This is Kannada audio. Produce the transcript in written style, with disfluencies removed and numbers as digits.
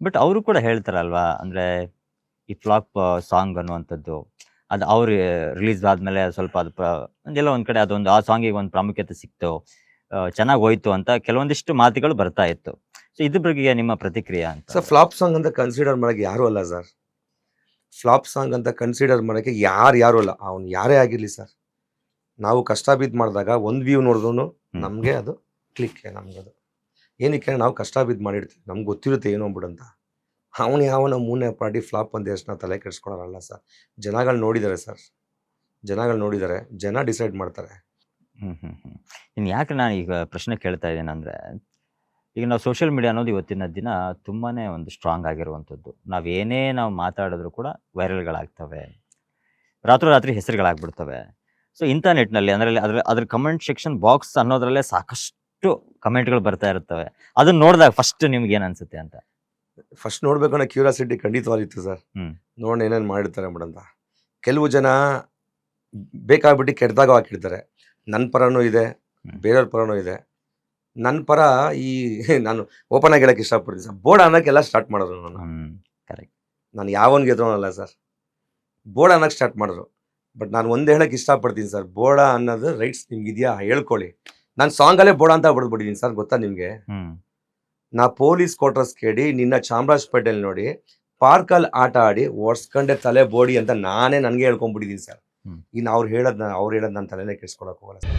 ಬಟ್ ಅವರು ಕೂಡ ಹೇಳ್ತಾರಲ್ವಾ, ಅಂದ್ರೆ ಈ ಫ್ಲಾಪ್ ಸಾಂಗ್ ಅನ್ನುವಂಥದ್ದು ಅದು ಅವ್ರು ರಿಲೀಸ್ ಆದ್ಮೇಲೆ ಸ್ವಲ್ಪ ಅದು ಎಲ್ಲೋ ಒಂದ್ ಕಡೆ ಅದೊಂದು ಆ ಸಾಂಗಿಗೆ ಒಂದು ಪ್ರಾಮುಖ್ಯತೆ ಸಿಕ್ತು, ಚೆನ್ನಾಗಿ ಹೋಯ್ತು ಅಂತ ಕೆಲವೊಂದಿಷ್ಟು ಮಾತುಗಳು ಬರ್ತಾ ಇತ್ತು. ಸೊ ಇದ್ರ ಬಗ್ಗೆ ನಿಮ್ಮ ಪ್ರತಿಕ್ರಿಯೆ ಅಂತ? ಸರ್ ಫ್ಲಾಪ್ ಸಾಂಗ್ ಅಂತ ಕನ್ಸಿಡರ್ ಮಾಡಕ್ಕೆ ಯಾರು ಅಲ್ಲ ಸರ್. ಫ್ಲಾಪ್ ಸಾಂಗ್ ಅಂತ ಕನ್ಸಿಡರ್ ಮಾಡೋಕ್ಕೆ ಯಾರು ಅಲ್ಲ, ಅವ್ನು ಯಾರೇ ಆಗಿರಲಿ ಸರ್. ನಾವು ಕಷ್ಟ ಬಿದ್ದು ಮಾಡಿದಾಗ ಒಂದು ವ್ಯೂ ನೋಡಿದ್ರು ನಮಗೆ ಅದು ಕ್ಲಿಕ್. ನಮ್ಗದು ಏನಕ್ಕೆ ನಾವು ಕಷ್ಟ ಬಿದ್ದು ಮಾಡಿರ್ತೀವಿ, ನಮ್ಗೆ ಗೊತ್ತಿರುತ್ತೆ ಏನೋ ಅಂದ್ಬಿಡಂತ. ಅವನು ಯಾವನ ಮೂರನೇ ಪಾರ್ಟಿ ಫ್ಲಾಪ್ ಅಂತ ಎಷ್ಟು ನಾವು ತಲೆ ಕೆಡಿಸ್ಕೊಳ್ಳೋರಲ್ಲ ಸರ್. ಜನಗಳು ನೋಡಿದ್ದಾರೆ ಸರ್, ಜನಗಳು ನೋಡಿದ್ದಾರೆ, ಜನ ಡಿಸೈಡ್ ಮಾಡ್ತಾರೆ. ಇನ್ನು ಯಾಕೆ ನಾನು ಈಗ ಪ್ರಶ್ನೆ ಕೇಳ್ತಾ ಇದ್ದೇನೆ ಅಂದರೆ, ಈಗ ನಾವು ಸೋಷಿಯಲ್ ಮೀಡಿಯಾ ಅನ್ನೋದು ಇವತ್ತಿನ ದಿನ ತುಂಬಾ ಒಂದು ಸ್ಟ್ರಾಂಗ್ ಆಗಿರುವಂಥದ್ದು. ನಾವು ಮಾತಾಡಿದ್ರು ಕೂಡ ವೈರಲ್ಗಳಾಗ್ತವೆ, ರಾತ್ರೋರಾತ್ರಿ ಹೆಸರುಗಳಾಗ್ಬಿಡ್ತವೆ. ಸೊ ಇಂಟರ್ನೆಟ್ನಲ್ಲಿ ಅದ್ರ ಕಮೆಂಟ್ ಸೆಕ್ಷನ್ ಬಾಕ್ಸ್ ಅನ್ನೋದ್ರಲ್ಲೇ ಸಾಕಷ್ಟು ಕಮೆಂಟ್ಗಳು ಬರ್ತಾ ಇರ್ತವೆ. ಅದನ್ನ ನೋಡಿದಾಗ ಫಸ್ಟ್ ನಿಮ್ಗೆ ಏನು ಅನ್ಸುತ್ತೆ ಅಂತ? ಫಸ್ಟ್ ನೋಡ್ಬೇಕು ಅನ್ನೋ ಕ್ಯೂರಿಯಾಸಿಟಿ ಖಂಡಿತವಾಗಿತ್ತು ಸರ್. ನೋಡೋಣ ಏನೇನು ಮಾಡಿರ್ತಾರೆ ಬಿಡಂತ. ಕೆಲವು ಜನ ಬೇಕಾಗ್ಬಿಟ್ಟು ಕೆಟ್ಟದಾಗ ಹಾಕಿರ್ತಾರೆ. ನನ್ನ ಪರನೂ ಇದೆ, ಬೇರೆಯವ್ರ ಪರನೂ ಇದೆ. ನನ್ನ ಪರ ಈ ನಾನು ಓಪನ್ ಆಗಿ ಹೇಳಕ್ಕೆ ಇಷ್ಟಪಡ್ತೀನಿ ಸರ್. ಬೋರ್ಡ್ ಅನ್ನೋಕ್ಕೆಲ್ಲ ಸ್ಟಾರ್ಟ್ ಮಾಡಿದ್ರು ನಾನು. ಕರೆಕ್ಟ್. ನಾನು ಯಾವನ್ಗೆ ಎದುರೋನಲ್ಲ ಸರ್, ಬೋರ್ಡ್ ಅನ್ನೋಕ್ಕೆ ಸ್ಟಾರ್ಟ್ ಮಾಡಿದ್ರು. ಬಟ್ ನಾನು ಒಂದು ಹೇಳಕ್ಕೆ ಇಷ್ಟಪಡ್ತೀನಿ ಸರ್, ಬೋಡ ಅನ್ನೋದು ರೈಟ್ಸ್ ನಿಮ್ಗೆ ಇದೆಯಾ ಹೇಳ್ಕೊಳ್ಳಿ. ನಾನು ಸಾಂಗಲ್ಲೇ ಬೋಡ ಅಂತ ಬಿಡ್ಬಿಟ್ಟಿದ್ದೀನಿ ಸರ್. ಗೊತ್ತಾ ನಿಮಗೆ? ನಾ ಪೊಲೀಸ್ ಕ್ವಾರ್ಟರ್ಸ್ ಕೇಳಿ ನಿನ್ನ ಚಾಮರಾಜಪೇಟೆಯಲ್ಲಿ ನೋಡಿ ಪಾರ್ಕಲ್ಲಿ ಆಟ ಆಡಿ ಒಡ್ಸ್ಕೊಂಡೆ ತಲೆ ಬೋಡಿ ಅಂತ ನಾನೇ ನನಗೆ ಹೇಳ್ಕೊಂಡ್ಬಿಟ್ಟಿದ್ದೀನಿ ಸರ್. ಇನ್ನು ಅವ್ರು ಹೇಳೋದು ನಾನು ತಲೆನೇ ಕೆಡಿಸ್ಕೊಳಕ್ಕೆ ಹೋಗಲ್ಲ ಸರ್.